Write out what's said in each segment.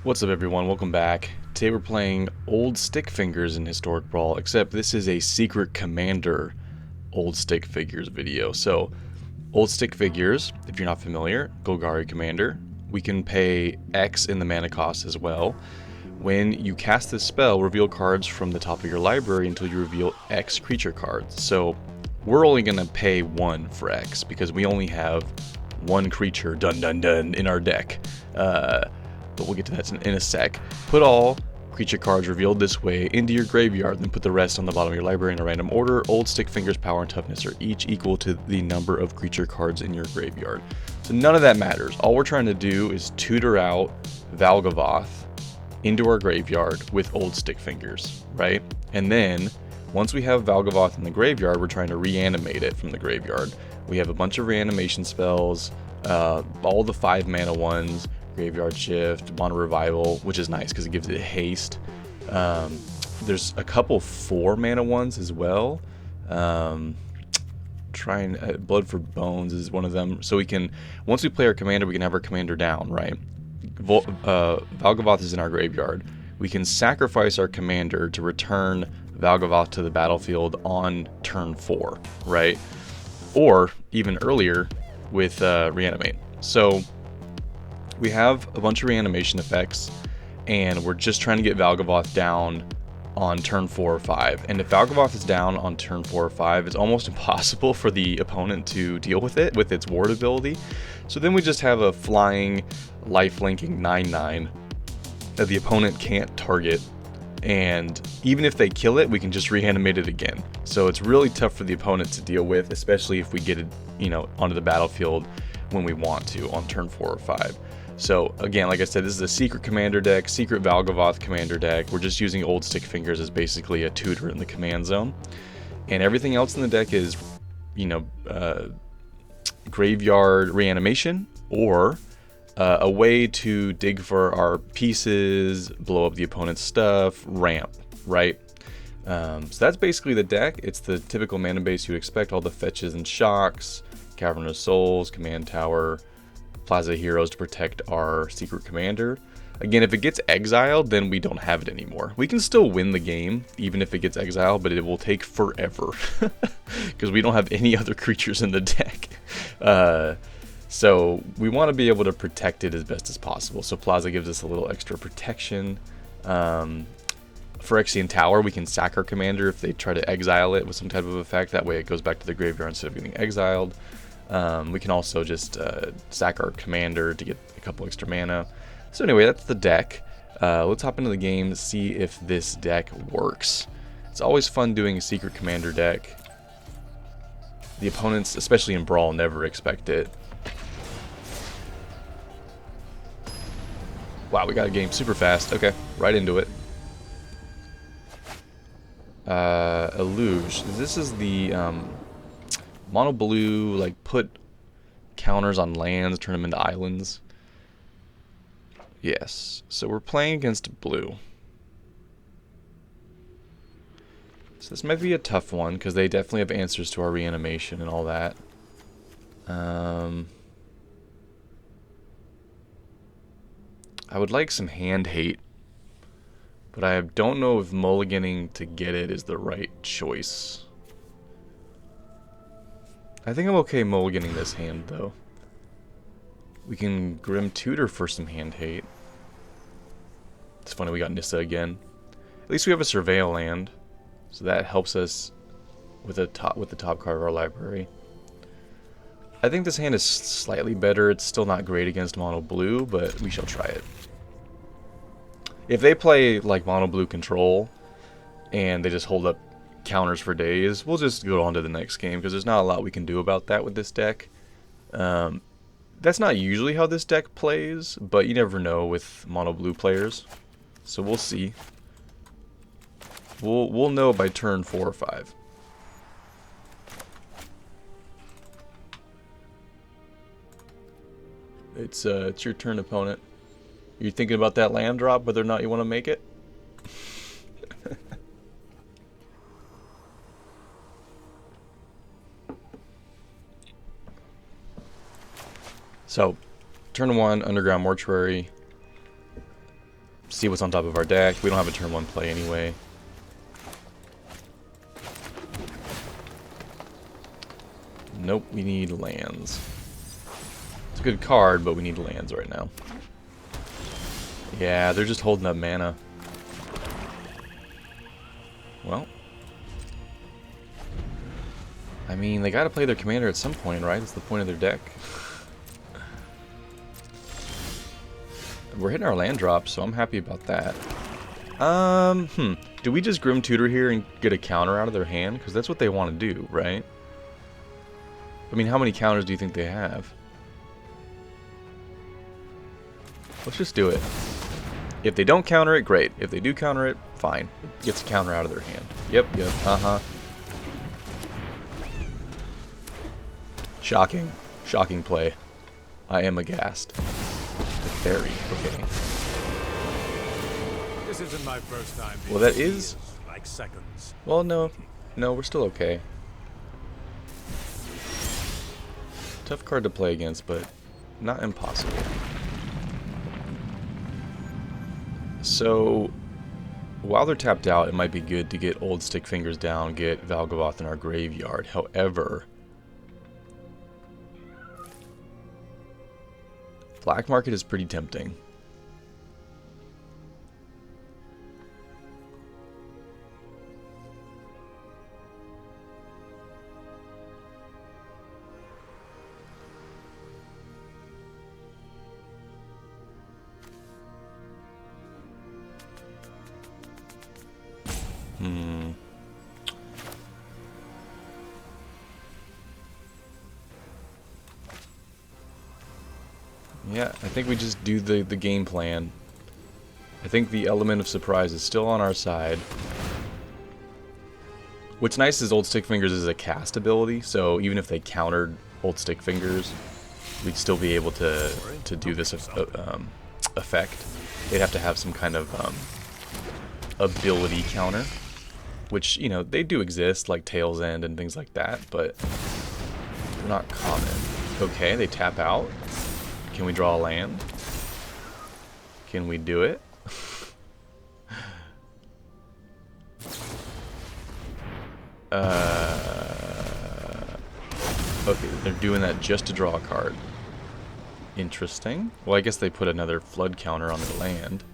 What's up everyone, welcome back. Today we're playing Old Stickfingers in Historic Brawl, except this is a Secret Commander Old Stickfingers video. So, Old Stickfingers, if you're not familiar, Golgari Commander. We can pay X in the mana cost as well. When you cast this spell, reveal cards from the top of your library until you reveal X creature cards. So, we're only going to pay 1 for X, because we only have 1 creature, dun dun dun, in our deck. But we'll get to that in a sec. Put all creature cards revealed this way into your graveyard, then put the rest on the bottom of your library in a random order. Old Stickfingers' power and toughness are each equal to the number of creature cards in your graveyard. So none of that matters. All we're trying to do is tutor out Valgavoth into our graveyard with Old Stickfingers, right? And then, once we have Valgavoth in the graveyard, we're trying to reanimate it from the graveyard. We have a bunch of reanimation spells, all the 5 mana ones, Graveyard Shift, Mono Revival, which is nice because it gives it haste. There's a couple 4 mana ones as well. Blood for Bones is one of them. So we can, once we play our commander, we can have our commander down, right? Valgavoth is in our graveyard. We can sacrifice our commander to return Valgavoth to the battlefield on turn 4, right? Or even earlier with Reanimate. So we have a bunch of reanimation effects, and we're just trying to get Valgavoth down on turn 4 or 5. And if Valgavoth is down on turn 4 or 5, it's almost impossible for the opponent to deal with it with its ward ability. So then we just have a flying, life-linking 9/9 that the opponent can't target. And even if they kill it, we can just reanimate it again. So it's really tough for the opponent to deal with, especially if we get it, onto the battlefield when we want to on turn 4 or 5. So again, like I said, this is a secret commander deck, secret Valgavoth commander deck. We're just using Old Stickfingers as basically a tutor in the command zone. And everything else in the deck is, graveyard reanimation, or a way to dig for our pieces, blow up the opponent's stuff, ramp, right? So that's basically the deck. It's the typical mana base you'd expect, all the fetches and shocks, Cavern of Souls, Command Tower, Plaza Heroes to protect our secret commander. Again, if it gets exiled, then we don't have it anymore. We can still win the game, even if it gets exiled, but it will take forever, because we don't have any other creatures in the deck. So we want to be able to protect it as best as possible. So Plaza gives us a little extra protection. Phyrexian Tower, we can sack our commander if they try to exile it with some type of effect. That way it goes back to the graveyard instead of getting exiled. We can also just sack our commander to get a couple extra mana. So anyway, that's the deck. Let's hop into the game to see if this deck works. It's always fun doing a secret commander deck. The opponents, especially in Brawl, never expect it. Wow, we got a game super fast. Okay, right into it. Illuge. This is the mono blue, like, put counters on lands, turn them into islands. Yes, so we're playing against blue. So this might be a tough one, because they definitely have answers to our reanimation and all that. I would like some hand hate, but I don't know if mulliganing to get it is the right choice. I think I'm okay mulliganing this hand, though. We can Grim Tutor for some hand hate. It's funny we got Nissa again. At least we have a Surveil land, so that helps us with the top card of our library. I think this hand is slightly better. It's still not great against mono blue, but we shall try it. If they play like mono blue control and they just hold up counters for days, we'll just go on to the next game, because there's not a lot we can do about that with this deck. That's not usually how this deck plays, but you never know with mono blue players, so we'll see. We'll know by turn 4 or 5. It's your turn, opponent. You're thinking about that land drop, whether or not you want to make it? So, turn 1, Underground Mortuary. See what's on top of our deck. We don't have a turn 1 play anyway. Nope, we need lands. It's a good card, but we need lands right now. Yeah, they're just holding up mana. Well, I mean, they gotta play their commander at some point, right? That's the point of their deck. We're hitting our land drop, so I'm happy about that. Do we just Grim Tutor here and get a counter out of their hand? Because that's what they want to do, right? I mean, how many counters do you think they have? Let's just do it. If they don't counter it, great. If they do counter it, fine. It gets a counter out of their hand. Yep, uh-huh. Shocking. Shocking play. I am aghast. Fairy, okay. This isn't my first time. Well, that is like seconds. Well, no, we're still okay. Tough card to play against, but not impossible. So, while they're tapped out, it might be good to get old Stickfingers down, get Valgavoth in our graveyard. However, Black Market is pretty tempting. Yeah, I think we just do the game plan. I think the element of surprise is still on our side. What's nice is Old Stickfingers is a cast ability, so even if they countered Old Stickfingers, we'd still be able to do this effect. They'd have to have some kind of ability counter, which, you know, they do exist, like Tail's End and things like that, but they're not common. Okay, they tap out. Can we draw a land? Can we do it? Okay, they're doing that just to draw a card. Interesting. Well, I guess they put another flood counter on their land.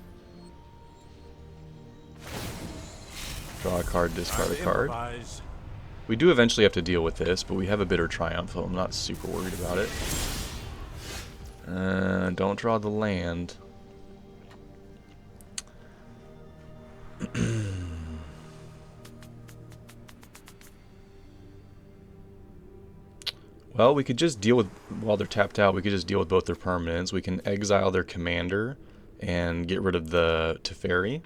Draw a card, discard a card. We do eventually have to deal with this, but we have a Bitter Triumph, so I'm not super worried about it. Don't draw the land. Well, we could just deal with, while they're tapped out, we could just deal with both their permanents. We can exile their commander and get rid of the Teferi.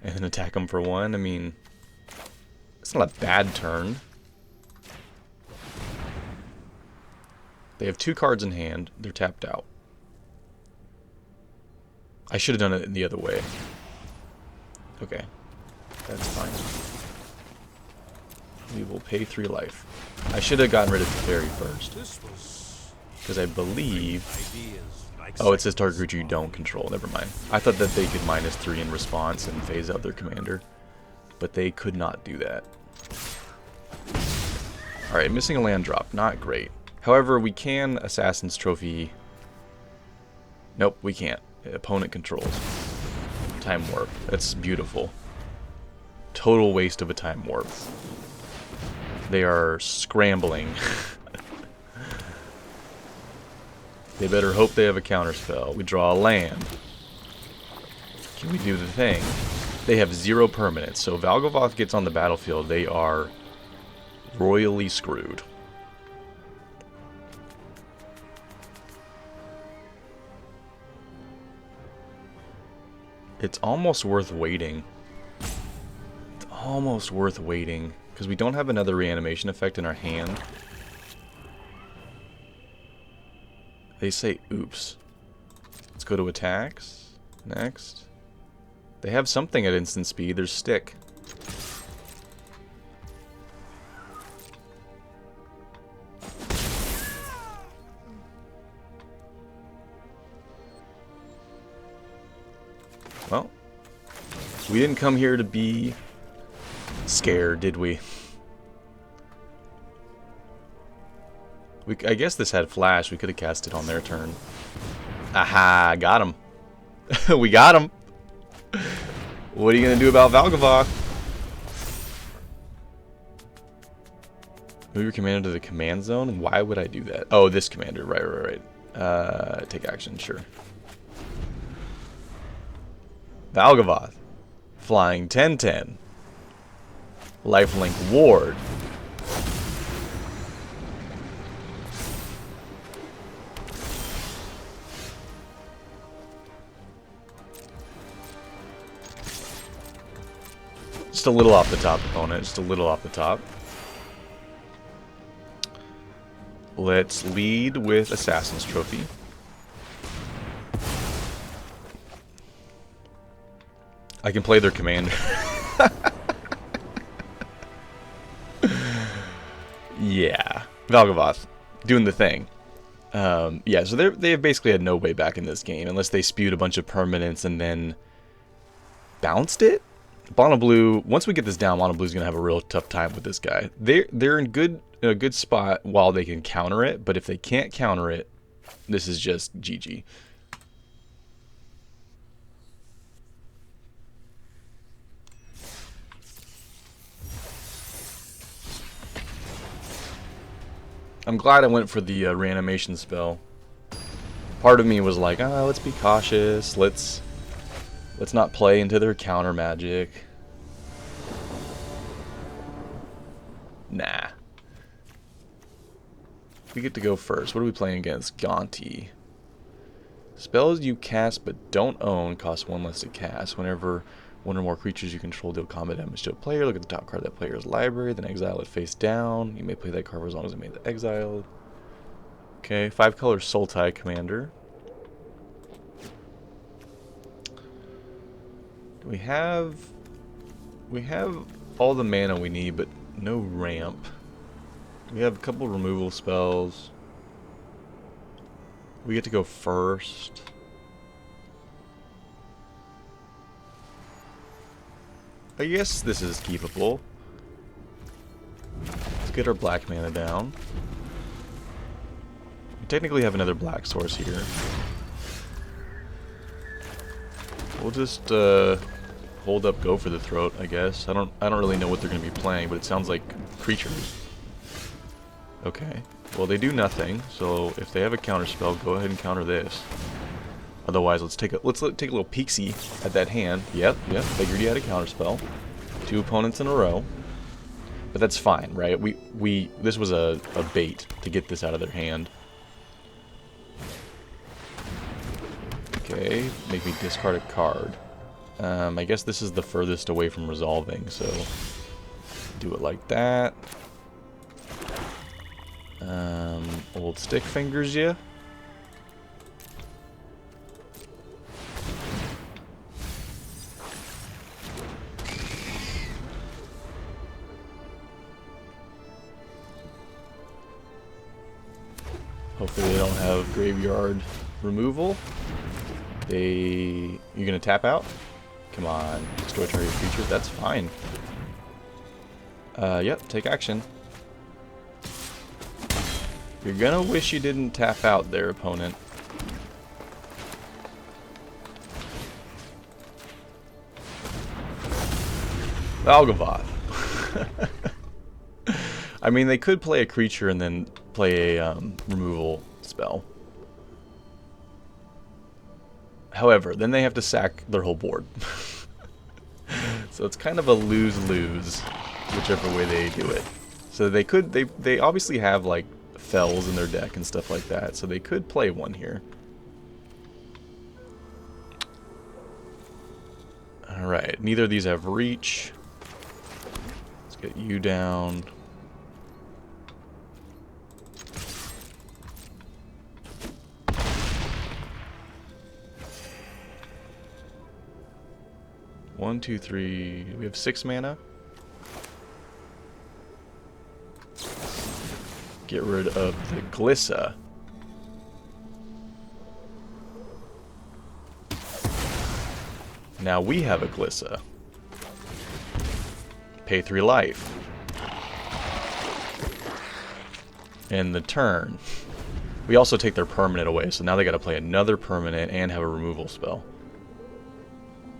And then attack them for 1. I mean, it's not a bad turn. They have 2 cards in hand. They're tapped out. I should have done it the other way. Okay. That's fine. We will pay 3 life. I should have gotten rid of the fairy first. Because I believe... Oh, it says target creature you don't control. Never mind. I thought that they could -3 in response and phase out their commander. But they could not do that. Alright, missing a land drop. Not great. However, we can Assassin's Trophy... Nope, we can't. Opponent controls. Time Warp. That's beautiful. Total waste of a Time Warp. They are scrambling. They better hope they have a counterspell. We draw a land. Can we do the thing? They have 0 permanents, so Valgavoth gets on the battlefield, they are royally screwed. It's almost worth waiting. It's almost worth waiting, because we don't have another reanimation effect in our hand. They say, oops. Let's go to attacks. Next. They have something at instant speed. There's Stick. Well, we didn't come here to be scared, did we? I guess this had flash. We could have cast it on their turn. Aha, got him. We got him. What are you going to do about Valgavoth? Move your commander to the command zone? Why would I do that? Oh, this commander. Right. Take action, sure. Valgavoth. Flying 10/10. Lifelink ward. Just a little off the top, opponent. Just a little off the top. Let's lead with Assassin's Trophy. I can play their commander. Yeah. Valgavoth. Doing the thing. Yeah, so they basically had no way back in this game unless they spewed a bunch of permanents and then bounced it. Mono Blue, once we get this down, Mono Blue's gonna have a real tough time with this guy. They're in a good spot while they can counter it, but if they can't counter it, this is just GG. I'm glad I went for the reanimation spell. Part of me was like, let's be cautious. Let's not play into their counter magic. Nah. We get to go first. What are we playing against? Gonti. Spells you cast but don't own cost 1 less to cast. Whenever one or more creatures you control deal combat damage to a player, look at the top card of that player's library, then exile it face down. You may play that card for as long as it made the exile. Okay, 5-color Sultai commander. We have all the mana we need, but no ramp. We have a couple removal spells. We get to go first. I guess this is keepable. Let's get our black mana down. We technically have another black source here. We'll just hold up, go for the throat, I guess. I don't really know what they're gonna be playing, but it sounds like creatures. Okay. Well, they do nothing, so if they have a counter spell, go ahead and counter this. Otherwise, let's take a little peek-see at that hand. Yep, figured he had a counter spell. 2 opponents in a row. But that's fine, right? This was a bait to get this out of their hand. Okay, make me discard a card. I guess this is the furthest away from resolving, so do it like that. Old Stickfingers, yeah. Hopefully they don't have graveyard removal. You're gonna tap out? Come on, destroy target creatures. That's fine. Yep, take action. You're gonna wish you didn't tap out there, opponent. Valgavoth. I mean, they could play a creature and then play a removal spell. However, then they have to sack their whole board. So it's kind of a lose-lose, whichever way they do it. So they obviously have like fells in their deck and stuff like that, so they could play one here. Alright, neither of these have reach. Let's get you down. One, two, three. We have 6 mana. Get rid of the Glissa. Now we have a Glissa. Pay 3 life. And the turn. We also take their permanent away, so now they gotta play another permanent and have a removal spell.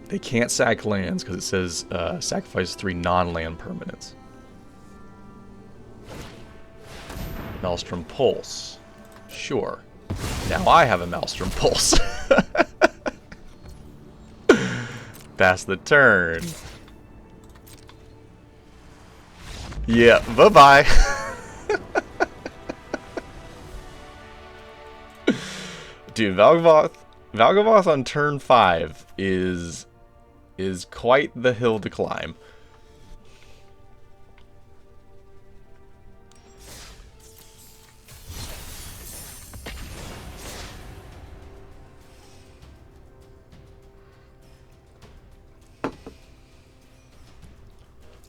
They can't sack lands because it says sacrifice 3 non-land permanents. Maelstrom Pulse. Sure. Now I have a Maelstrom Pulse. Pass the turn. Yeah, bye-bye. Dude, Valgavoth on turn 5 is quite the hill to climb.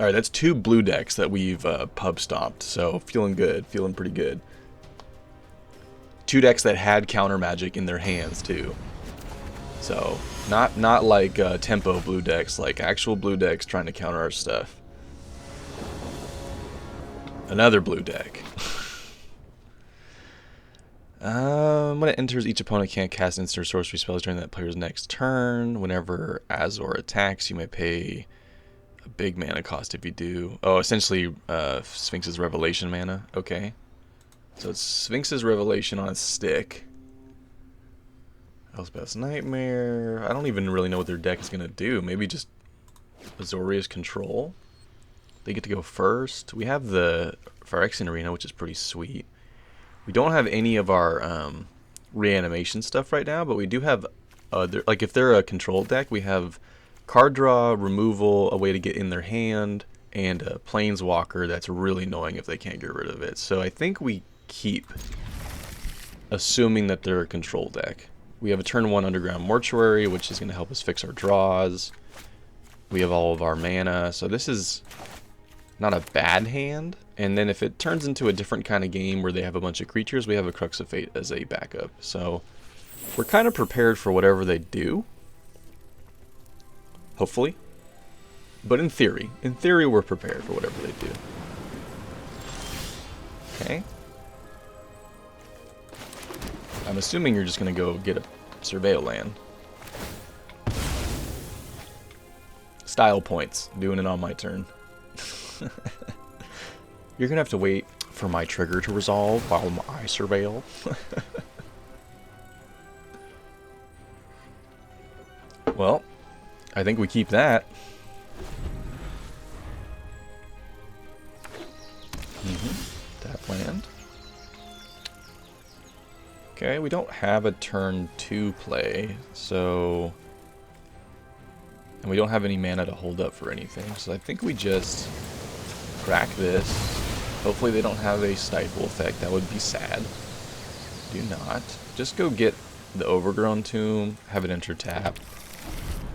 Alright, that's 2 blue decks that we've pub stomped, so feeling good, feeling pretty good. 2 decks that had counter magic in their hands too. So, not like tempo blue decks, like actual blue decks trying to counter our stuff. Another blue deck. When it enters, each opponent can't cast instant or sorcery spells during that player's next turn. Whenever Azor attacks, you may pay a big mana cost if you do. Oh, essentially Sphinx's Revelation mana. Okay. So it's Sphinx's Revelation on a stick. Elspeth's Nightmare. I don't even really know what their deck is going to do. Maybe just Azorius Control. They get to go first. We have the Phyrexian Arena, which is pretty sweet. We don't have any of our reanimation stuff right now, but we do have other, like if they're a control deck, we have card draw, removal, a way to get in their hand, and a Planeswalker that's really annoying if they can't get rid of it. So I think we keep, assuming that they're a control deck. We have a turn 1 Underground Mortuary, which is going to help us fix our draws. We have all of our mana, so this is not a bad hand. And then if it turns into a different kind of game where they have a bunch of creatures, we have a Crux of Fate as a backup. So we're kind of prepared for whatever they do. Hopefully. But in theory we're prepared for whatever they do. Okay. I'm assuming you're just going to go get a Surveil land. Style points. Doing it on my turn. You're going to have to wait for my trigger to resolve while I surveil. Well, I think we keep that. Tap land. Okay, we don't have a turn 2 play, so... And we don't have any mana to hold up for anything, so I think we just crack this. Hopefully they don't have a stifle effect, that would be sad. Do not. Just go get the Overgrown Tomb, have it enter tap.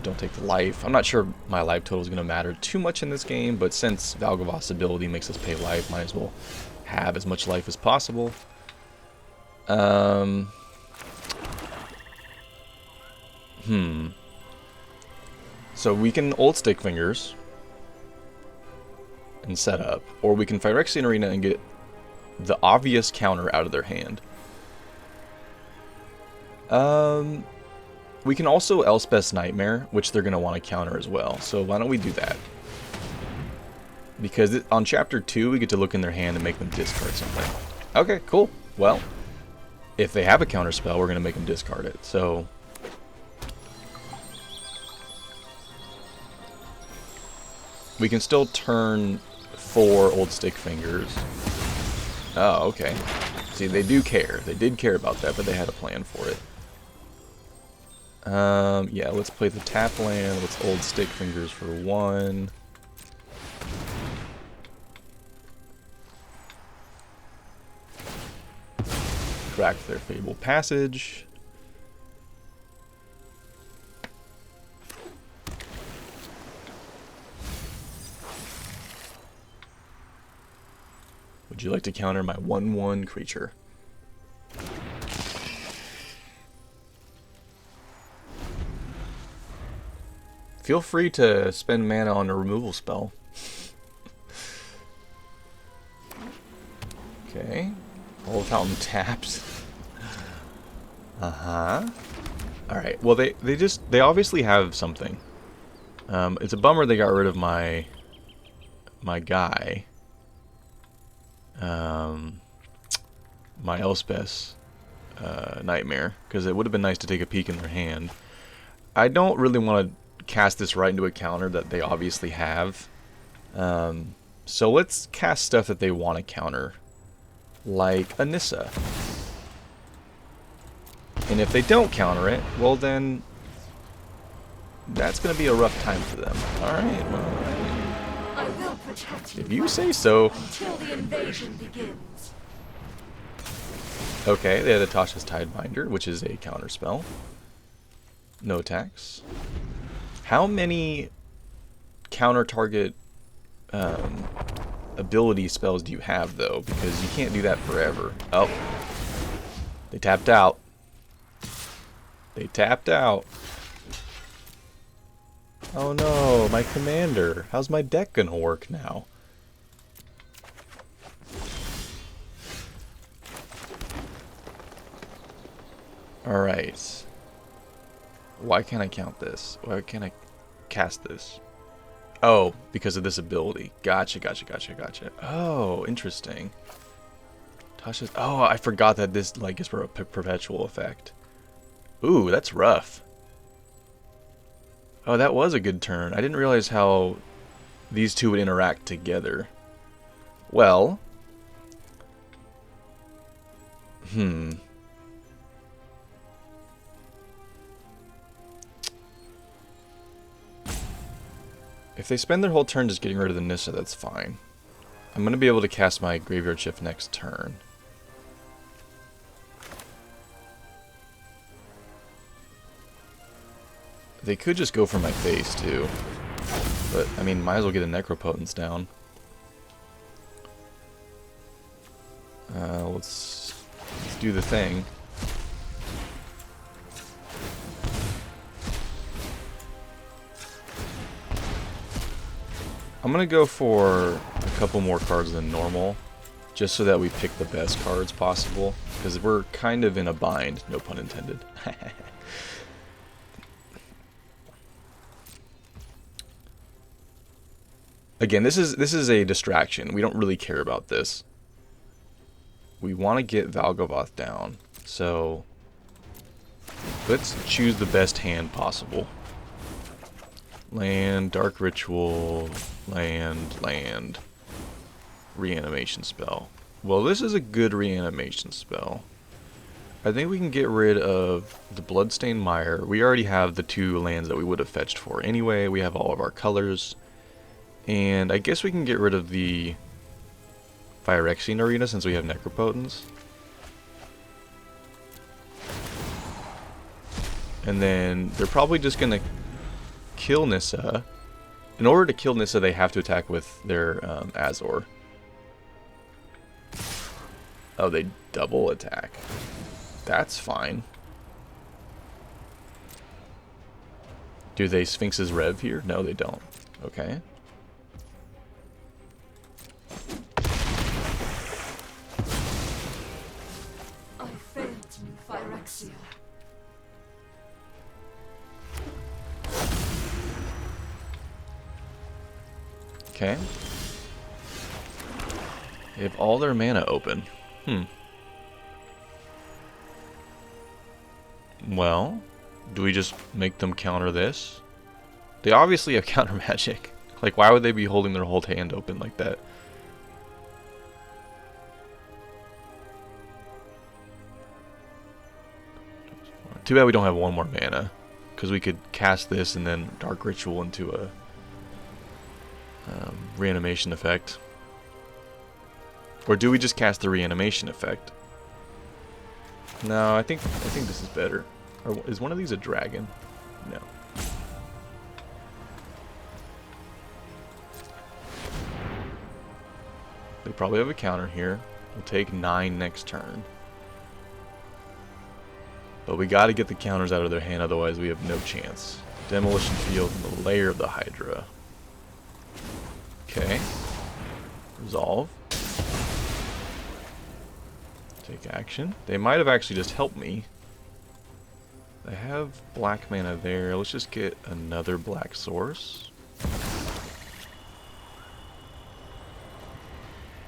Don't take the life. I'm not sure my life total is going to matter too much in this game, but since Valgavoth's ability makes us pay life, might as well have as much life as possible. So we can ult Stickfingers and set up, or we can Phyrexian Arena and get the obvious counter out of their hand. We can also Elspeth's Nightmare, which they're going to want to counter as well. So why don't we do that? Because on Chapter 2, we get to look in their hand and make them discard something. Okay, cool. Well, if they have a counter spell, we're going to make them discard it. So we can still turn 4 old Stickfingers. Oh, okay. See, they do care. They did care about that, but they had a plan for it. Yeah, let's play the tap land. Let's old Stickfingers for 1. Crack their Fable Passage. Would you like to counter my 1/1 creature? feel free to spend mana on a removal spell. Okay. Old Fountain taps. Alright, well they obviously have something. It's a bummer they got rid of my guy. My Elspeth Nightmare, because it would have been nice to take a peek in their hand. I don't really want to cast this right into a counter that they obviously have. So let's cast stuff that they want to counter, like Anissa. And if they don't counter it, well then that's going to be a rough time for them. Alright, well, I will protect you if you say so. until the invasion begins. Okay, they had Natasha's Tidebinder, which is a counter spell. No attacks. How many counter target ability spells do you have, though? Because you can't do that forever. Oh. They tapped out. They tapped out. Oh no, my commander. How's my deck gonna work now? Alright. Why can't I count this? Why can't I cast this? Oh, because of this ability. Gotcha. Oh, interesting. Tasha's... Oh, I forgot that this like is for a perpetual effect. Ooh, that's rough. Oh, that was a good turn. I didn't realize how these two would interact together. Well... If they spend their whole turn just getting rid of the Nissa, that's fine. I'm going to be able to cast my Graveyard Shift next turn. They could just go for my face, too. But, I mean, might as well get a Necropotence down. Let's do the thing. I'm going to go for a couple more cards than normal, just so that we pick the best cards possible, because we're kind of in a bind, no pun intended. Again, this is a distraction. We don't really care about this. We want to get Valgavoth down, so let's choose the best hand possible. Land, Dark Ritual, land, reanimation spell. Well, this is a good reanimation spell. I think we can get rid of the Bloodstained Mire. We already have the 2 lands that we would have fetched for anyway. We have all of our colors. And I guess we can get rid of the Phyrexian Arena since we have Necropotence. And then they're probably just going to kill Nissa. In order to kill Nissa, they have to attack with their Azor. Oh, they double attack. That's fine. Do they Sphinx's Rev here? No, they don't. Okay. I failed you, Phyrexia. Okay. They have all their mana open. Well, do we just make them counter this? They obviously have counter magic. Like, why would they be holding their whole hand open like that? Too bad we don't have one more mana, because we could cast this and then Dark Ritual into a reanimation effect. Or do we just cast the reanimation effect? No, I think this is better. Or is one of these a dragon? No. They probably have a counter here. We'll take 9 next turn. But we got to get the counters out of their hand, otherwise we have no chance. Demolition field and the lair of the Hydra. Okay. Resolve. Take action. They might have actually just helped me. I have black mana there. Let's just get another black source.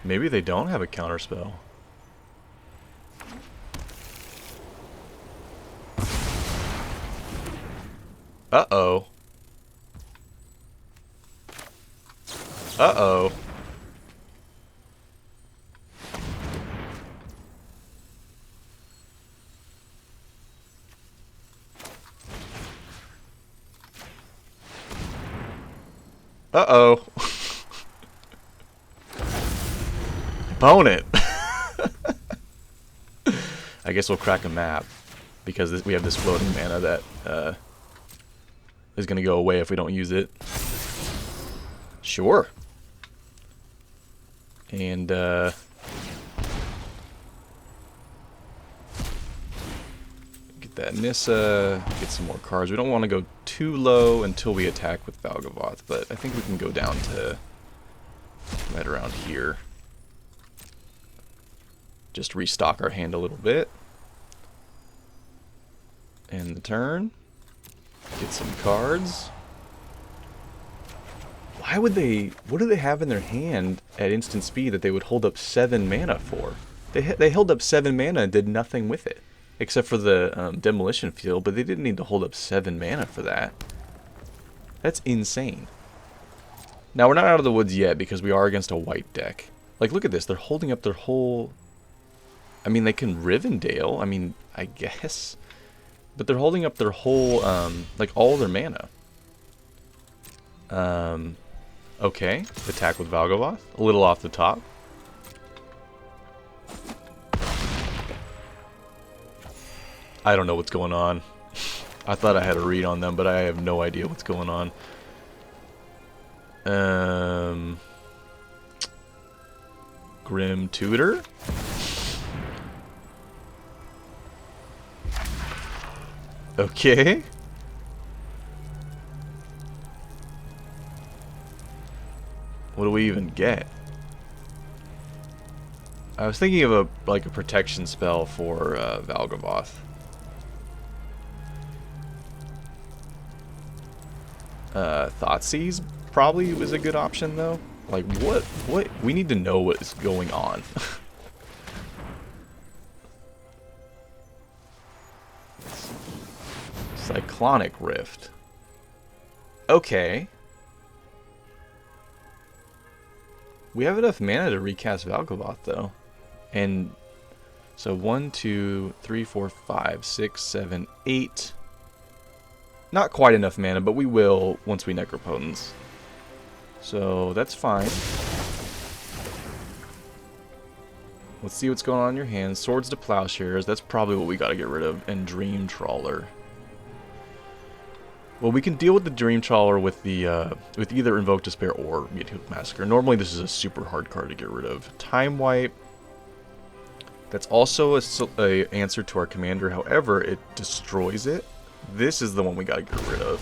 Maybe they don't have a counterspell. Uh-oh. Uh-oh. Uh-oh. Opponent. I guess we'll crack a map because we have this floating mana that is going to go away if we don't use it. Sure. And get that Nissa, get some more cards. We don't want to go too low until we attack with Valgavoth, but I think we can go down to right around here. Just restock our hand a little bit. End the turn. Get some cards. Why would they... What do they have in their hand at instant speed that they would hold up 7 mana for? They held up 7 mana and did nothing with it. Except for the demolition field, but they didn't need to hold up 7 mana for that. That's insane. Now, we're not out of the woods yet because we are against a white deck. Like, look at this. They're holding up their whole... I mean, they can Rivendell. I mean, I guess. But they're holding up their whole, like, all their mana. Okay. Attack with Valgavoth. A little off the top. I don't know what's going on. I thought I had a read on them, but I have no idea what's going on. Grim Tutor? Okay. What do we even get? I was thinking of a protection spell for Valgavoth. Thoughtseize probably was a good option though. Like what we need to know what is going on. Cyclonic Rift. Okay. We have enough mana to recast Valgavoth though. And so 1, 2, 3, 4, 5, 6, 7, 8. Not quite enough mana, but we will once we Necropotence. So that's fine. Let's see what's going on in your hands. Swords to Plowshares. That's probably what we got to get rid of. And Dream Trawler. Well, we can deal with the Dream Trawler with the with either Invoke Despair or Meathook Massacre. Normally, this is a super hard card to get rid of. Time Wipe. That's also a answer to our commander. However, it destroys it. This is the one we gotta get rid of.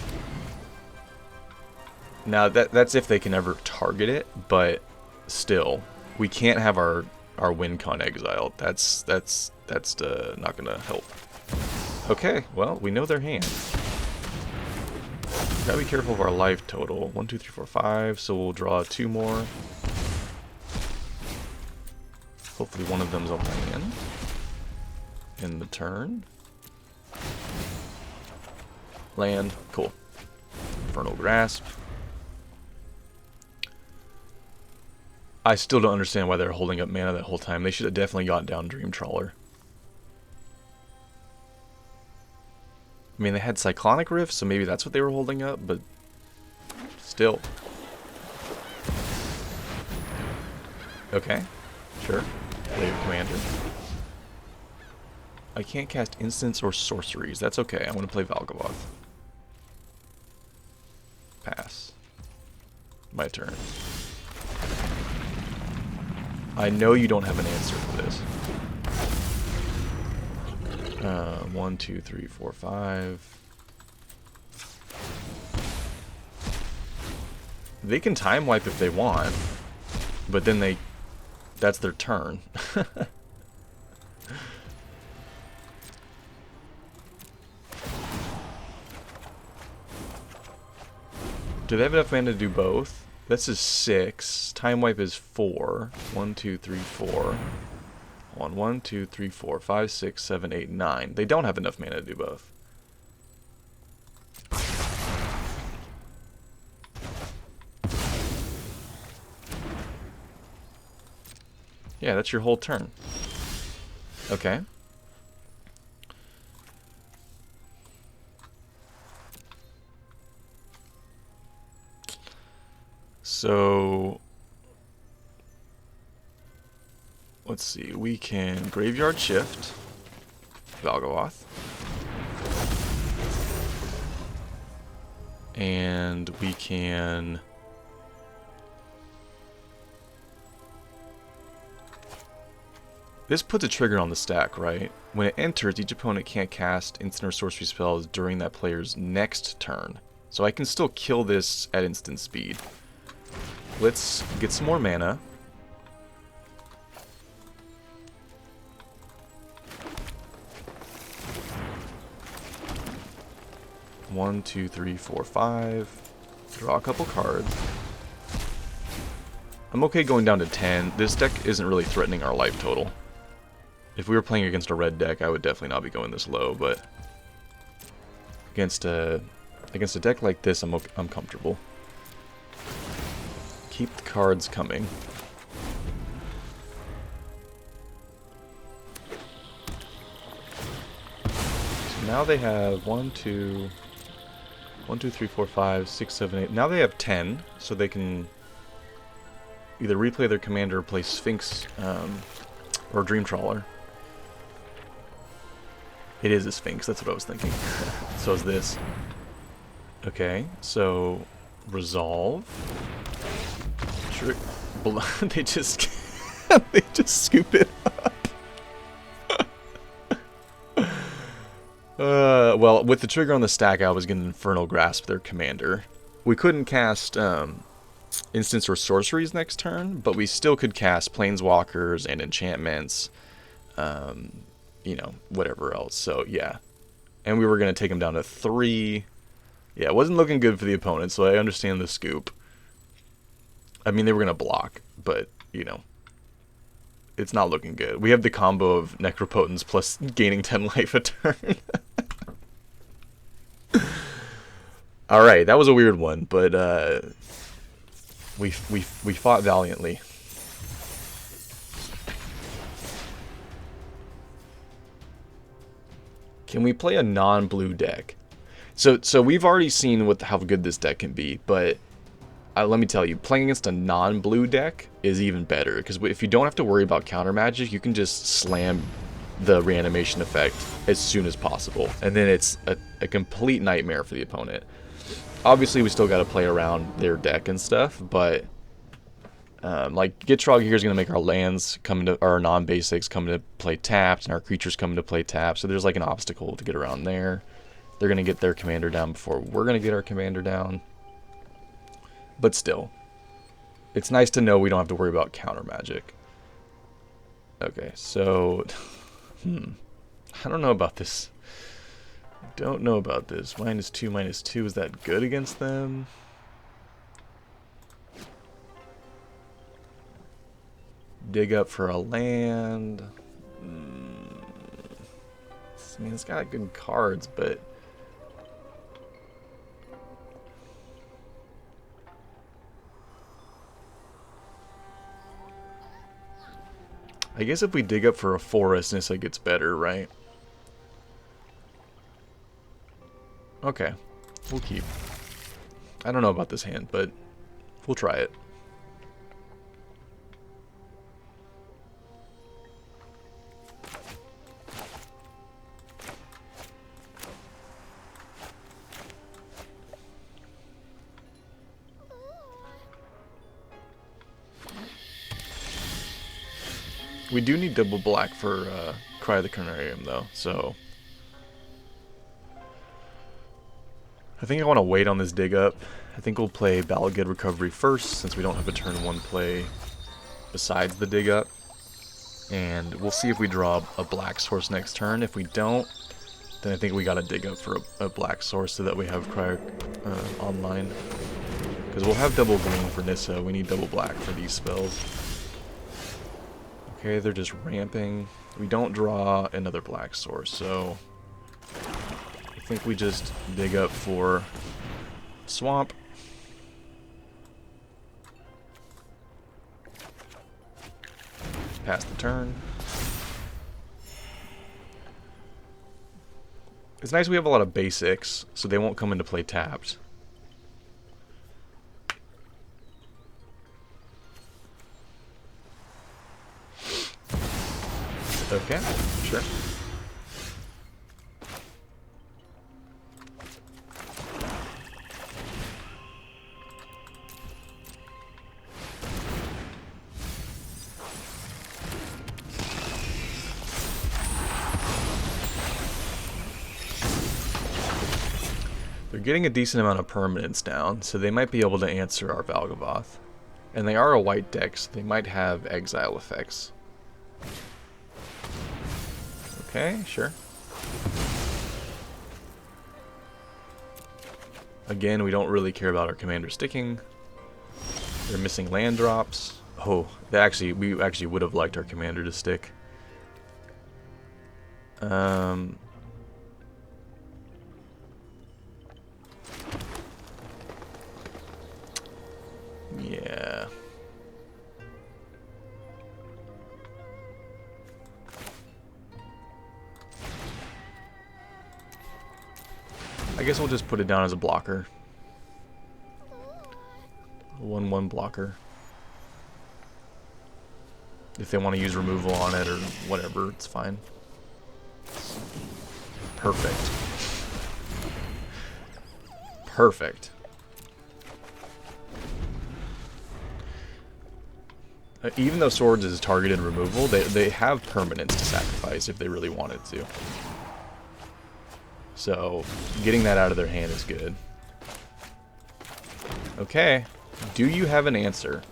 Now that's if they can ever target it, but still, we can't have our WinCon exiled. That's not gonna help. Okay, well we know their hand. Gotta be careful of our life total. 1, 2, 3, 4, 5. So we'll draw 2 more. Hopefully one of them's a land. In the turn. Land. Cool. Infernal Grasp. I still don't understand why they're holding up mana that whole time. They should have definitely gotten down Dream Trawler. I mean, they had Cyclonic Rift, so maybe that's what they were holding up, but still. Okay. Sure. Play your commander. I can't cast instants or sorceries. That's okay. I'm going to play Valgavoth. Pass. My turn. I know you don't have an answer for this. 1, 2, 3, 4, 5. They can time wipe if they want, but then that's their turn. Do they have enough mana to do both? This is 6. Time wipe is 4. 1, 2, 3, 4. 1, 2, 3, 4, 5, 6, 7, 8, 9. They don't have enough mana to do both. Yeah, that's your whole turn. Okay. So, let's see. We can Graveyard Shift, Valgavoth, and we can this puts a trigger on the stack, right? When it enters, each opponent can't cast instant or sorcery spells during that player's next turn. So I can still kill this at instant speed. Let's get some more mana. One, two, three, four, five. Draw a couple cards. I'm okay going down to 10. This deck isn't really threatening our life total. If we were playing against a red deck, I would definitely not be going this low, but against a deck like this, I'm comfortable. Keep the cards coming. So now they have 1, 2, 3, 4, 5, 6, 7, 8. Now they have 10, so they can either replay their commander or play Sphinx or Dream Trawler. It is a Sphinx, that's what I was thinking. So is this. Okay, so resolve. They just they just scoop it up. Well, with the trigger on the stack, I was going to Infernal Grasp their commander. We couldn't cast instants or sorceries next turn, but we still could cast planeswalkers and enchantments, you know, whatever else. So yeah, and we were going to take them down to 3. Yeah, it wasn't looking good for the opponent, so I understand the scoop. I mean, they were going to block, but, you know, it's not looking good. We have the combo of Necropotence plus gaining 10 life a turn. Alright, that was a weird one, but we fought valiantly. Can we play a non-blue deck? So we've already seen how good this deck can be, but let me tell you, playing against a non-blue deck is even better, because if you don't have to worry about counter magic, you can just slam the reanimation effect as soon as possible, and then it's a complete nightmare for the opponent. Obviously, we still got to play around their deck and stuff, but like Gitrog here is going to make our lands come into our non-basics come to play tapped, and our creatures come into play tapped. So there's like an obstacle to get around there. They're going to get their commander down before we're going to get our commander down. But still, it's nice to know we don't have to worry about counter magic. Okay, so I don't know about this. Don't know about this. -2/-2, is that good against them? Dig up for a land. I mean, it's got good cards, but I guess if we dig up for a forest, Nissa gets better, right? Okay, we'll keep. I don't know about this hand, but we'll try it. We do need double black for Cry of the Carnarium, though, so I think I want to wait on this dig up. I think we'll play Valgavoth Recovery first, since we don't have a turn 1 play besides the dig up. And we'll see if we draw a black source next turn. If we don't, then I think we gotta dig up for a black source so that we have Cryo online. Because we'll have double green for Nissa, we need double black for these spells. Okay, they're just ramping. We don't draw another black source, so I think we just dig up for swamp. Pass the turn. It's nice we have a lot of basics, so they won't come into play tapped. Okay, sure. They're getting a decent amount of permanence down, so they might be able to answer our Valgavoth. And they are a white deck, so they might have exile effects. Okay, sure. Again, we don't really care about our commander sticking. They're missing land drops. Oh, we actually would have liked our commander to stick. Yeah. I guess we'll just put it down as a blocker. 1/1 blocker. If they want to use removal on it or whatever, it's fine. Perfect. Perfect. Even though Swords is targeted removal, they have permanence to sacrifice if they really wanted to. So, getting that out of their hand is good. Okay. Do you have an answer?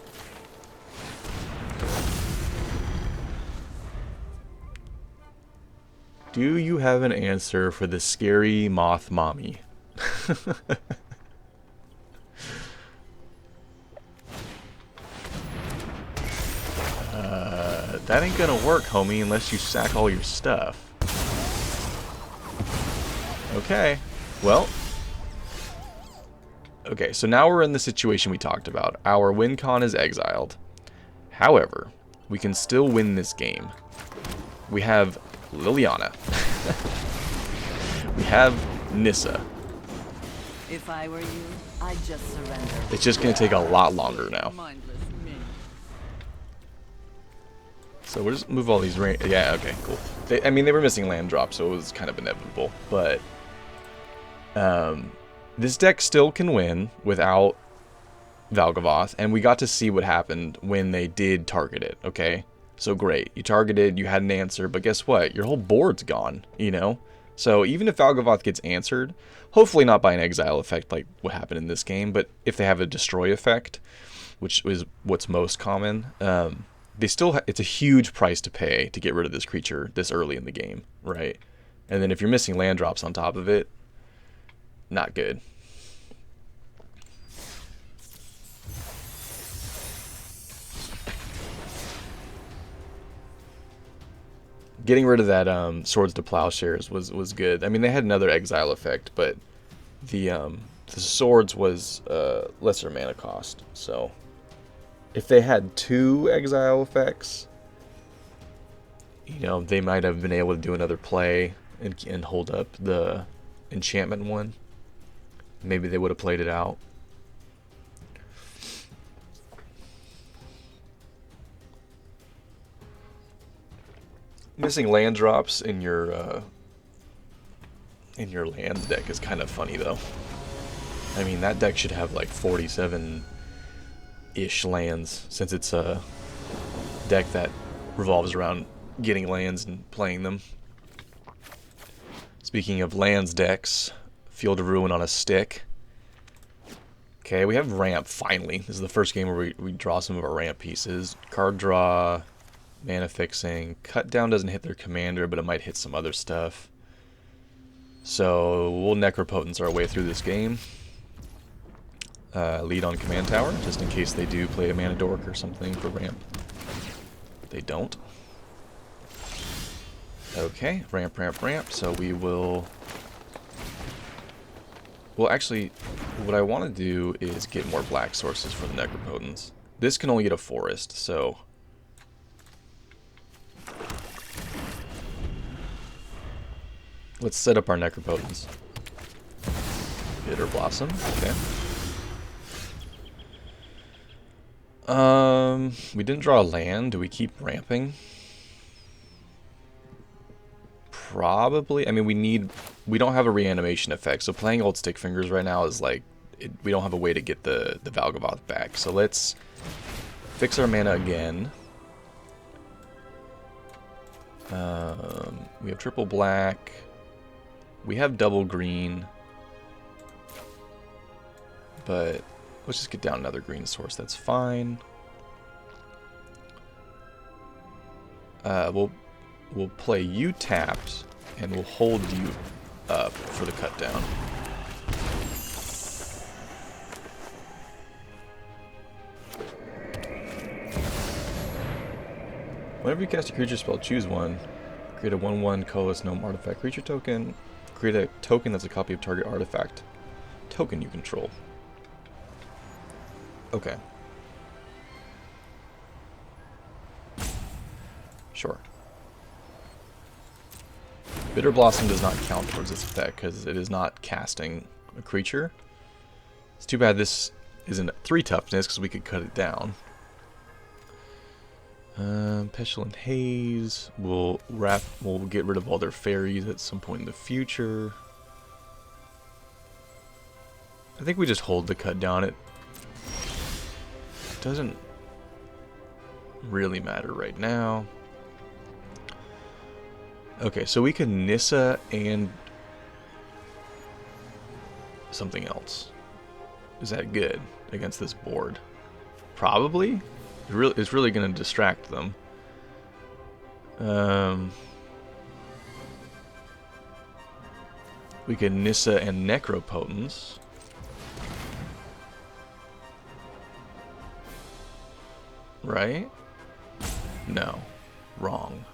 Do you have an answer for the scary moth mommy? That ain't gonna work, homie, unless you sack all your stuff. Okay, well. Okay, so now we're in the situation we talked about. Our win con is exiled. However, we can still win this game. We have Liliana. We have Nissa. If I were you, I'd just surrender. It's just gonna take a lot longer now. So we'll just move all these rain. Yeah, okay, cool. I mean, they were missing land drops, so it was kind of inevitable. But this deck still can win without Valgavoth, and we got to see what happened when they did target it. Okay, so great. You targeted, you had an answer, but guess what? Your whole board's gone. You know. So even if Valgavoth gets answered, hopefully not by an exile effect like what happened in this game, but if they have a destroy effect, which is what's most common. They still it's a huge price to pay to get rid of this creature this early in the game, right? And then if you're missing land drops on top of it, not good. Getting rid of that Swords to Plowshares was good. I mean, they had another exile effect, but the Swords was lesser mana cost, so. If they had 2 exile effects, you know, they might have been able to do another play and hold up the enchantment one. Maybe they would have played it out. Missing land drops in your land deck is kind of funny, though. I mean, that deck should have like 47 ish lands, since it's a deck that revolves around getting lands and playing them. Speaking of lands decks, Field of Ruin on a stick. Okay, we have ramp, finally. This is the first game where we draw some of our ramp pieces. Card draw, mana fixing. Cut down doesn't hit their commander, but it might hit some other stuff. So we'll Necropotence our way through this game. Lead on command tower, just in case they do play a mana dork or something for ramp. They don't. Okay, ramp, ramp, ramp. So we will... Well, actually, what I want to do is get more black sources for the Necropotence. This can only get a forest, so... Let's set up our Necropotence. Bitter Blossom, okay. We didn't draw a land. Do we keep ramping? Probably. I mean, we don't have a reanimation effect, so playing old Stickfingers right now is like, we don't have a way to get the Valgavoth back. So let's fix our mana again. We have triple black. We have double green. But let's just get down another green source. That's fine. We'll play you tapped, and we'll hold you up for the cut down. Whenever you cast a creature spell, choose one. Create a 1/1 colorless gnome artifact creature token. Create a token that's a copy of target artifact token you control. Okay. Sure. Bitter Blossom does not count towards this effect because it is not casting a creature. It's too bad this isn't 3 toughness because we could cut it down. Petulant Haze. We'll get rid of all their fairies at some point in the future. I think we just hold the cut down. It doesn't really matter right now. Okay, so we can Nissa and something else. Is that good against this board? Probably. It's really going to distract them. We can Nissa and Necropotence. Right? No. Wrong.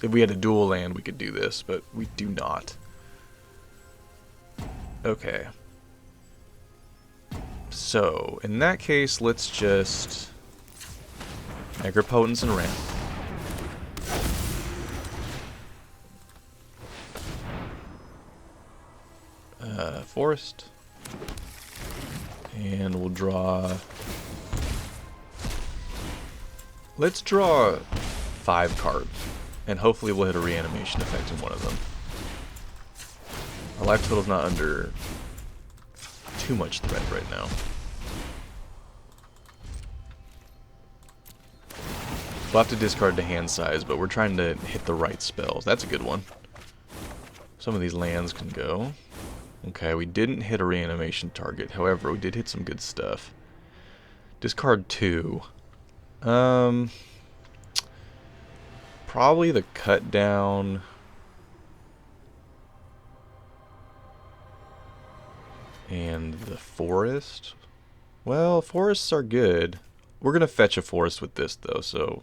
If we had a dual land, we could do this, but we do not. Okay. So, in that case, let's just Necropotence and ramp. Forest. And we'll draw... Let's draw 5 cards. And hopefully we'll hit a reanimation effect in one of them. Our life total's not under too much threat right now. We'll have to discard to hand size, but we're trying to hit the right spells. That's a good one. Some of these lands can go. Okay, we didn't hit a reanimation target. However, we did hit some good stuff. Discard 2. Probably the cut down. And the forest. Well, forests are good. We're going to fetch a forest with this, though, so...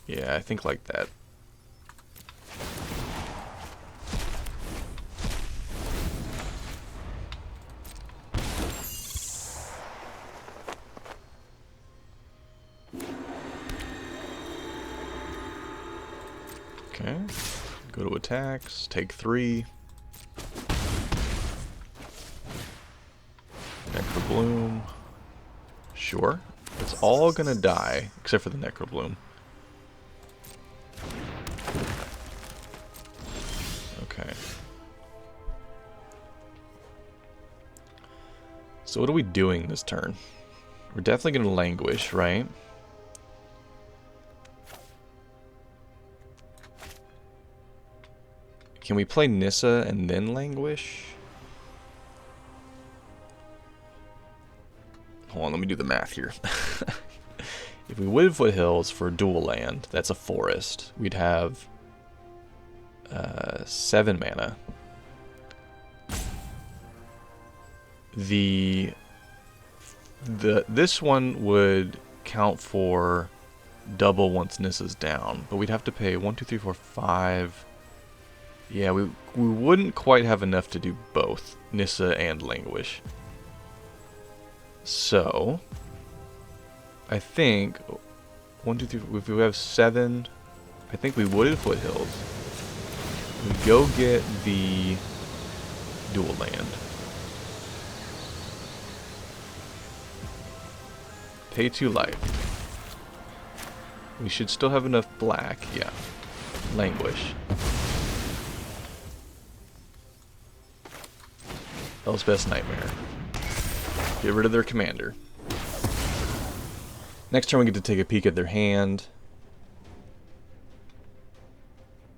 Yeah, I think like that. Okay, go to attacks, take 3. Necrobloom. Sure. It's all gonna die, except for the Necrobloom. So what are we doing this turn? We're definitely going to languish, right? Can we play Nissa and then languish? Hold on, let me do the math here. If we would Foothills for dual land, that's a forest. We'd have 7 mana. This one would count for double once Nissa's down, but we'd have to pay 1, 2, 3, 4, 5. Yeah, we wouldn't quite have enough to do both Nissa and Languish. So I think 1, 2, 3. If we have 7, I think we would Foothills. We go get the dual land. Pay 2 life. We should still have enough black. Yeah. Languish. Elspeth's Nightmare. Get rid of their commander. Next turn we get to take a peek at their hand.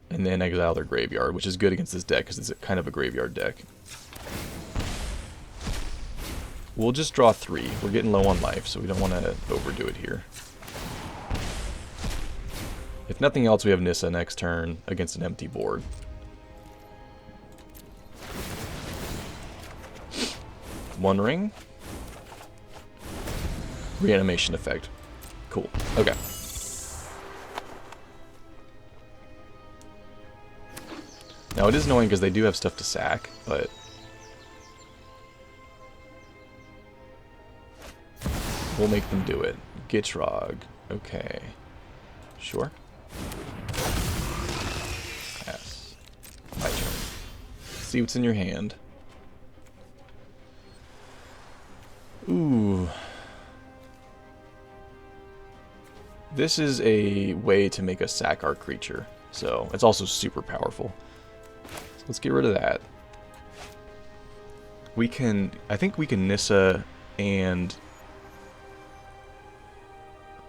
And then exile their graveyard, which is good against this deck because it's kind of a graveyard deck. We'll just draw 3. We're getting low on life, so we don't want to overdo it here. If nothing else, we have Nissa next turn against an empty board. One ring. Reanimation effect. Cool. Okay. Now it is annoying because they do have stuff to sack, but we'll make them do it. Gitrog. Okay. Sure. Pass. My turn. See what's in your hand. Ooh. This is a way to make us sack our creature, so it's also super powerful. So let's get rid of that. We can, I think we can Nissa and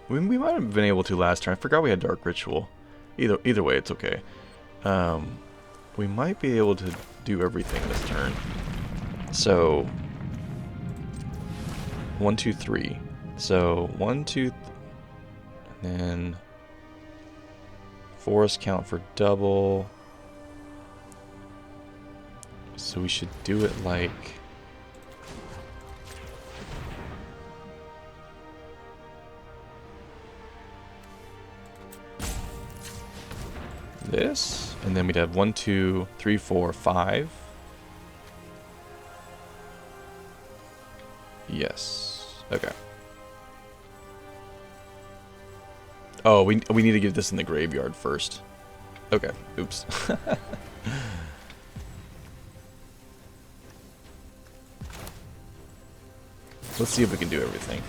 we might have been able to last turn. I forgot we had Dark Ritual. Either way, it's okay. We might be able to do everything this turn. So 1, 2, 3. So 1, 2, and then forest count for double. So we should do it like this, and then we'd have 1, 2, 3, 4, 5. Yes. Okay. Oh, we need to get this in the graveyard first. Okay. Oops. Let's see if we can do everything.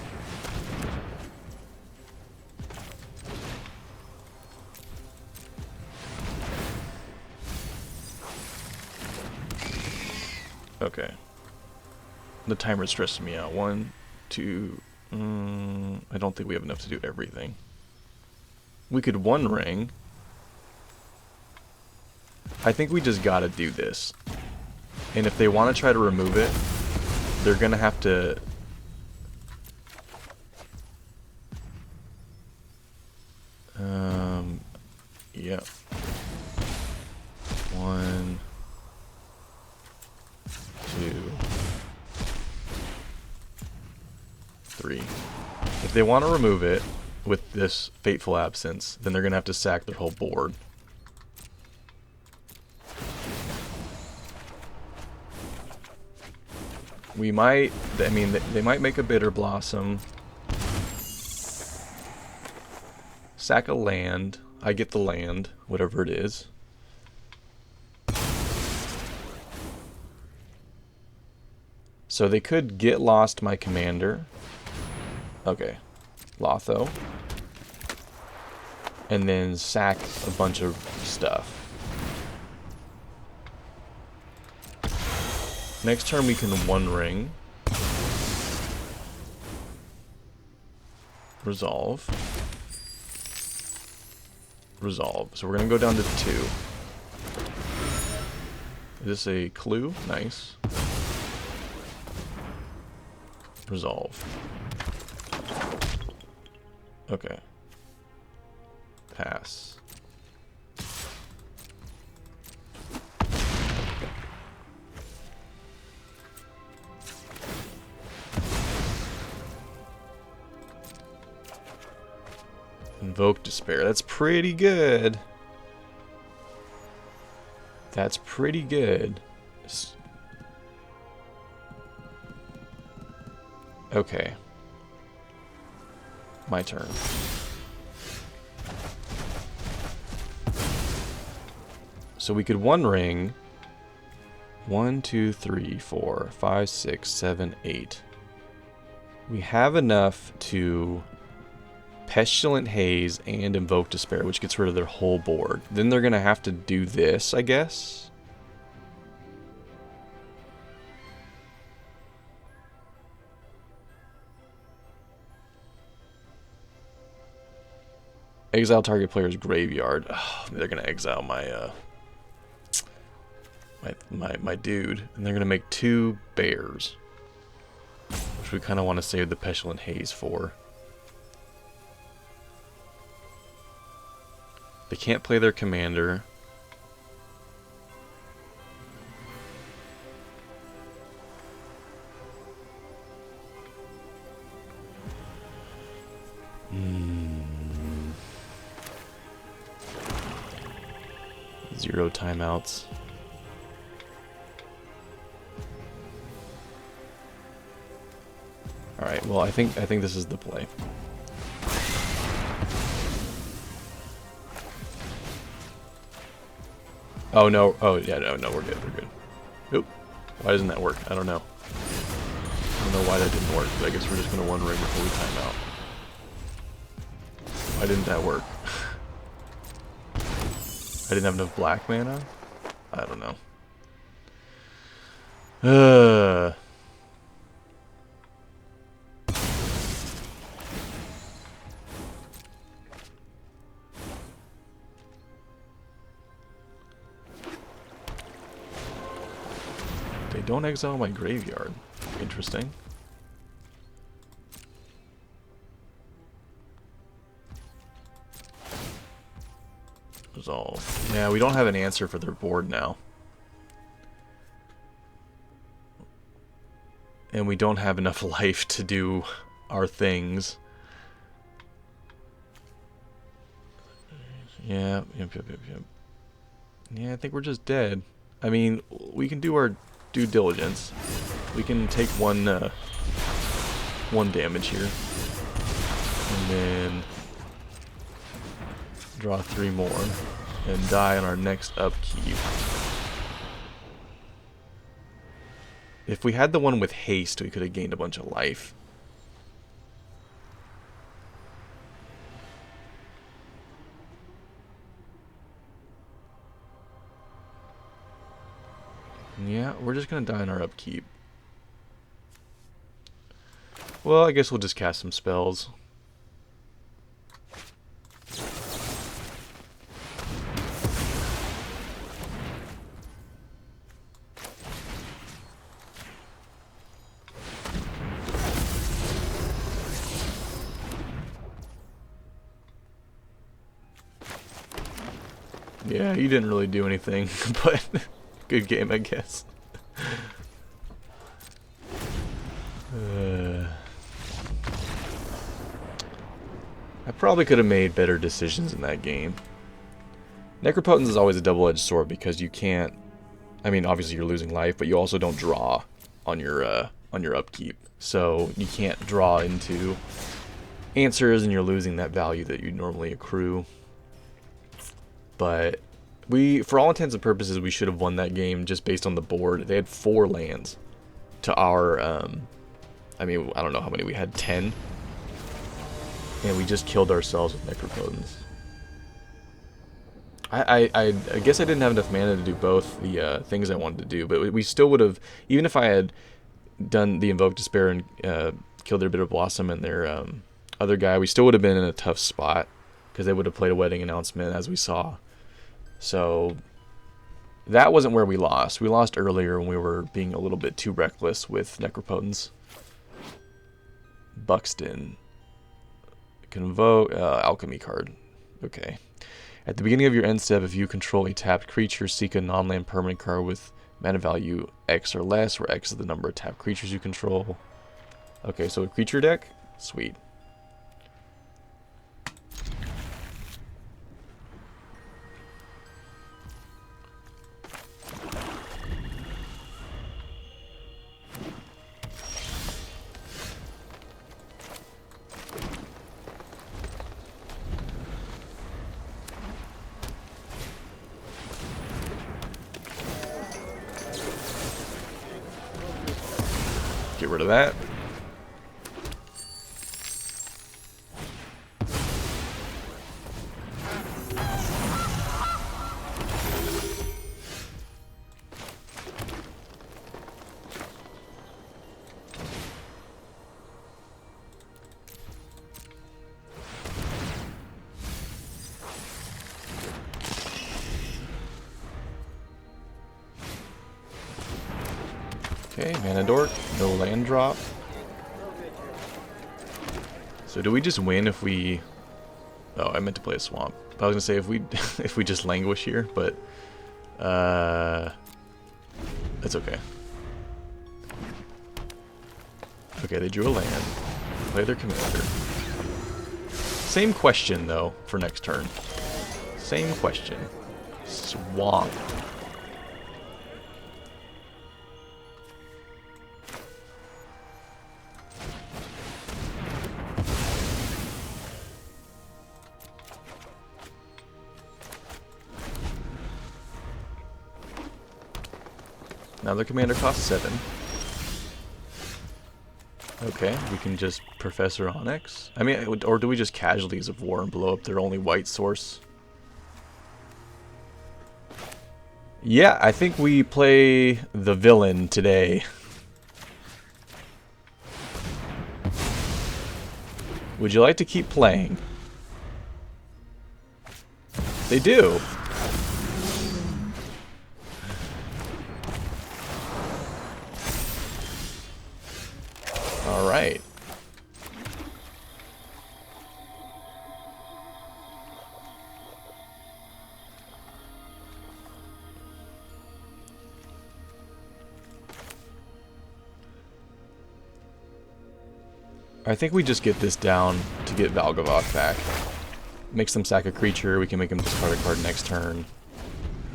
Okay. The timer's stressing me out. 1, 2. I don't think we have enough to do everything. We could One Ring. I think we just gotta do this. And if they want to try to remove it, they're gonna have to. Yep. 1, 2, 3. If they want to remove it with this Fateful Absence, then they're going to have to sack their whole board. We might, I mean, they might make a Bitter Blossom. Sack a land. I get the land, whatever it is. So they could get lost my commander. Okay. Lotho. And then sack a bunch of stuff. Next turn we can One Ring. Resolve. Resolve. So we're going to go down to 2. Is this a clue? Nice. Resolve. Okay. Pass. Invoke Despair. That's pretty good. That's pretty good. Okay. My turn. So we could one ring. 1, 2, 3, 4, 5, 6, 7, 8. We have enough to Pestilent Haze and Invoke Despair, which gets rid of their whole board. Then they're going to have to do this, I guess. Exile target player's graveyard. Oh, they're going to exile my my dude. And they're going to make 2 bears. Which we kind of want to save the Pestilent Haze for. They can't play their commander. Zero timeouts. All right. Well, I think this is the play. Oh no! Oh yeah, no, we're good. We're good. Oop! Why doesn't that work? I don't know. I don't know why that didn't work, but I guess we're just gonna one ring before we time out. Why didn't that work? I didn't have enough black mana? I don't know. They don't exile my graveyard. Interesting. Resolve. Yeah, we don't have an answer for their board now. And we don't have enough life to do our things. Yeah, yep. Yeah, I think we're just dead. I mean, we can do our due diligence. We can take one damage here. And then draw 3 more. And die on our next upkeep. If we had the one with haste, we could have gained a bunch of life. Yeah, we're just gonna die on our upkeep. Well, I guess we'll just cast some spells. Yeah, you didn't really do anything, but good game, I guess. I probably could have made better decisions in that game. Necropotence is always a double-edged sword because you can't... I mean, obviously you're losing life, but you also don't draw on your upkeep. So you can't draw into answers, and you're losing that value that you normally accrue. But for all intents and purposes, we should have won that game just based on the board. They had 4 lands to our, I mean, I don't know how many we had, 10. And we just killed ourselves with Necropotence. I guess I didn't have enough mana to do both the things I wanted to do, but we still would have, even if I had done the Invoke Despair and killed their Bitter Blossom and their other guy, we still would have been in a tough spot because they would have played a wedding announcement, as we saw. So that wasn't where we lost. We lost earlier when we were being a little bit too reckless with Necropotence. Buxton. Convoke. Alchemy card. Okay. At the beginning of your end step, if you control a tapped creature, seek a non-land permanent card with mana value X or less, where X is the number of tapped creatures you control. Okay, so a creature deck? Sweet. Get rid of that. Okay, mana dork, no land drop. So do we just win if we... Oh, I meant to play a swamp. I was gonna say if we if we just languish here, but that's okay. Okay, they drew a land. Play their commander. Same question though for next turn. Same question. Swamp. Now the commander costs 7. Okay, we can just Professor Onyx. I mean, or do we just Casualties of War and blow up their only white source? Yeah, I think we play the villain today. Would you like to keep playing? They do. Alright. I think we just get this down to get Valgavoth back. Makes them sack a creature, we can make them discard a card next turn.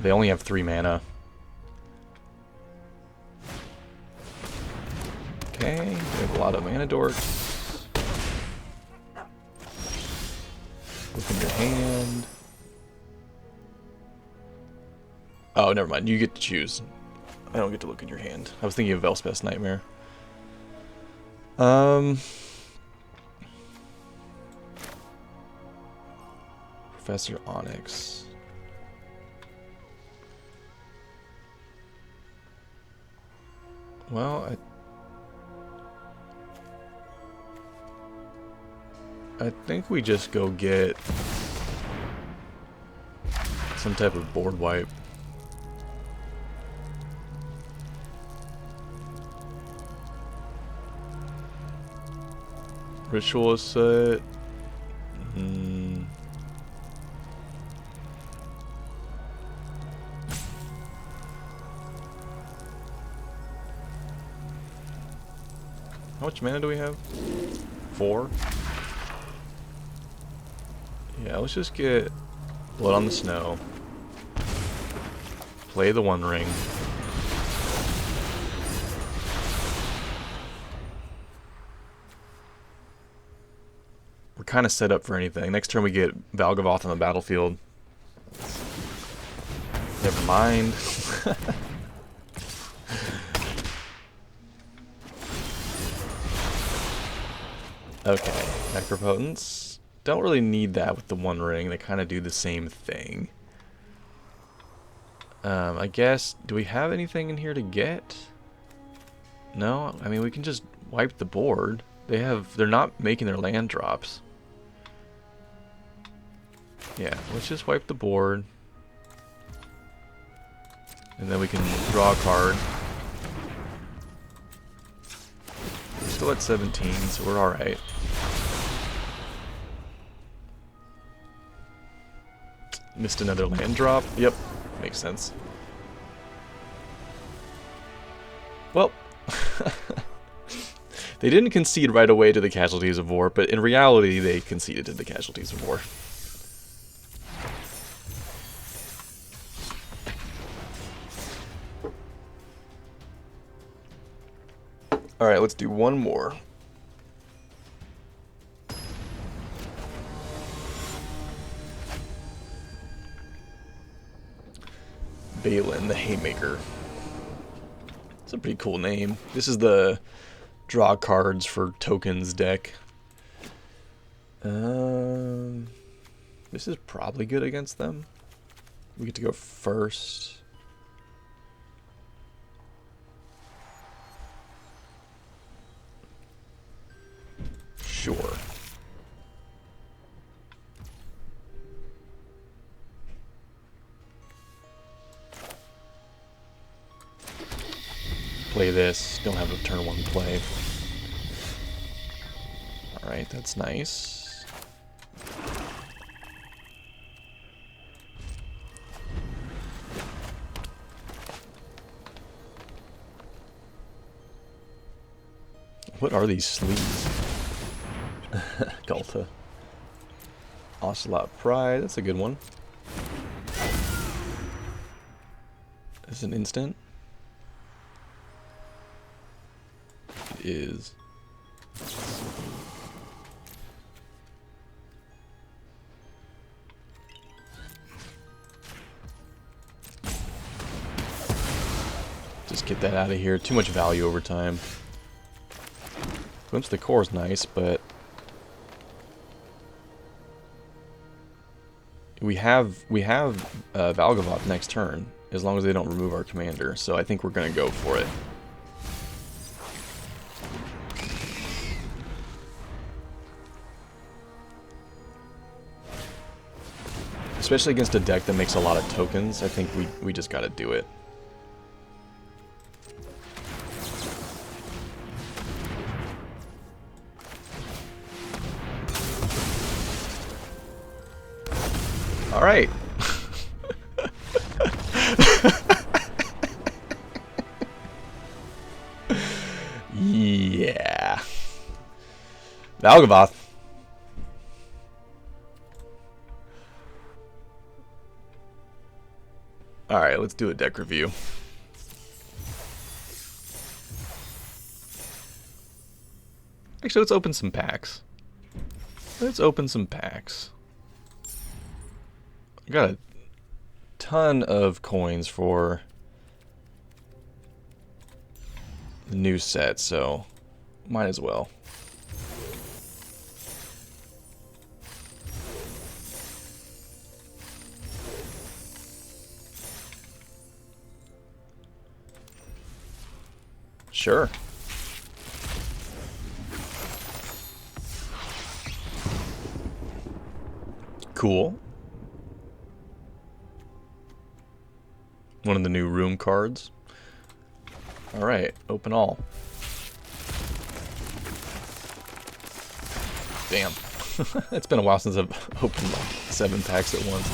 They only have 3 mana. Okay, we have a lot of mana dorks. Look in your hand. Oh, never mind. You get to choose. I don't get to look in your hand. I was thinking of Elspeth's Nightmare. Professor Onyx. Well, I think we just go get some type of board wipe. Ritual set. How much mana do we have? 4? Yeah, let's just get Blood on the Snow. Play the One Ring. We're kind of set up for anything. Next turn we get Valgavoth on the battlefield. Never mind. Okay, Necropotence. Don't really need that with the One Ring. They kind of do the same thing. I guess, do we have anything in here to get? No? I mean, we can just wipe the board. They're not making their land drops. Yeah, let's just wipe the board. And then we can draw a card. We're still at 17, so we're alright. Missed another land drop. Yep, makes sense. Well, they didn't concede right away to the casualties of war, but in reality they conceded to the casualties of war. Alright, let's do one more. Balin the Haymaker. It's a pretty cool name. This is the draw cards for tokens deck. This is probably good against them. We get to go first. Sure. Play this. Don't have a turn 1 play. Alright, that's nice. What are these sleeves? Galta. Ocelot Pride, that's a good one. This is an instant. It is. Just get that out of here. Too much value over time. Glimpse the Core is nice, but we have Valgavoth next turn, as long as they don't remove our commander. So I think we're gonna go for it. Especially against a deck that makes a lot of tokens, I think we just gotta do it. All right. Yeah. Valgavoth. All right, let's do a deck review. Actually, let's open some packs. Let's open some packs. I got a ton of coins for the new set, so might as well. Sure. Cool. One of the new room cards. Alright, open all. Damn. It's been a while since I've opened like 7 packs at once.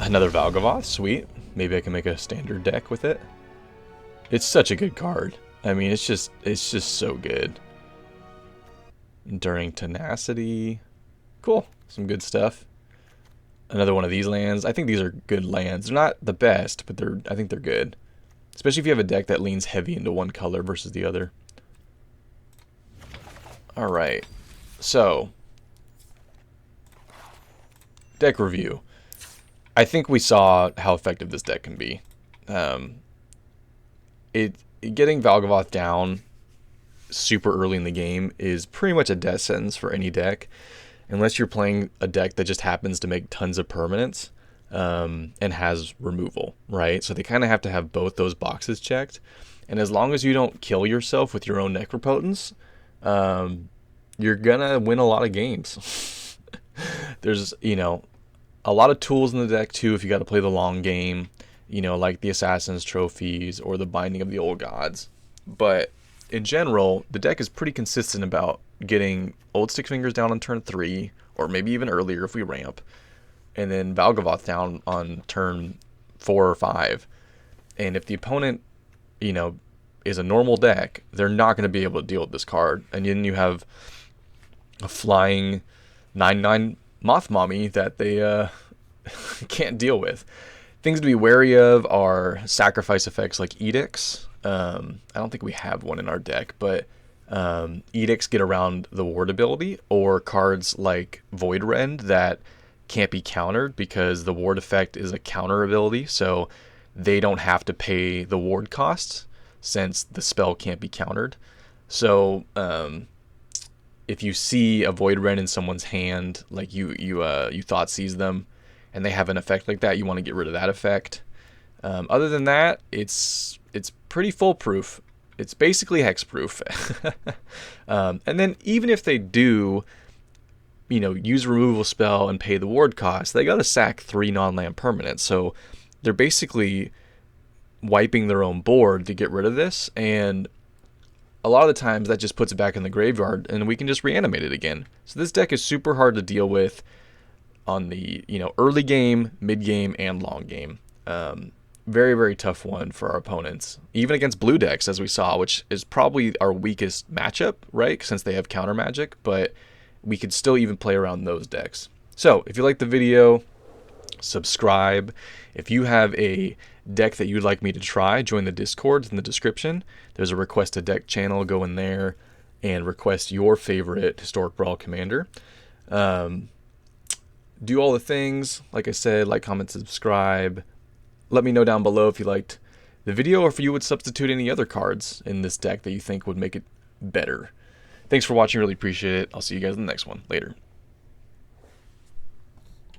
Another Valgavoth, sweet. Maybe I can make a standard deck with it. It's such a good card. I mean, it's just so good. Enduring Tenacity. Cool. Some good stuff. Another one of these lands. I think these are good lands. They're not the best, but I think they're good. Especially if you have a deck that leans heavy into one color versus the other. Alright. So. Deck review. I think we saw how effective this deck can be. Getting Valgavoth down super early in the game is pretty much a death sentence for any deck. Unless you're playing a deck that just happens to make tons of permanents. and has removal, right? So they kind of have to have both those boxes checked. And as long as you don't kill yourself with your own necropotence, you're gonna win a lot of games. There's, a lot of tools in the deck too if you got to play the long game, like the Assassin's Trophies or the Binding of the Old Gods. But in general, the deck is pretty consistent about getting Old Stickfingers down on turn 3, or maybe even earlier if we ramp, and then Valgavoth down on turn 4 or 5. And if the opponent, is a normal deck, they're not going to be able to deal with this card. And then you have a flying 9/9 Moth Mommy that they can't deal with. Things to be wary of are sacrifice effects like Edicts. I don't think we have one in our deck, but Edicts get around the ward ability, or cards like Void Rend that can't be countered because the ward effect is a counter ability, so they don't have to pay the ward costs since the spell can't be countered. So if you see a Void Rend in someone's hand, like you thought sees them, and they have an effect like that, you want to get rid of that effect. Other than that, it's pretty foolproof. It's basically hexproof. And then even if they do, use a removal spell and pay the ward cost, they got to sack 3 non-land permanents. So they're basically wiping their own board to get rid of this. And a lot of the times that just puts it back in the graveyard and we can just reanimate it again. So this deck is super hard to deal with on the, early game, mid game, and long game. Very, very tough one for our opponents, even against blue decks, as we saw, which is probably our weakest matchup, right? Since they have counter magic, but we could still even play around those decks. So if you like the video, subscribe. If you have a deck that you'd like me to try, join the Discord in the description. There's a request a deck channel. Go in there and request your favorite Historic Brawl commander. Do all the things, like I said, like, comment, subscribe. Let me know down below if you liked the video or if you would substitute any other cards in this deck that you think would make it better. Thanks for watching. Really appreciate it. I'll see you guys in the next one. Later.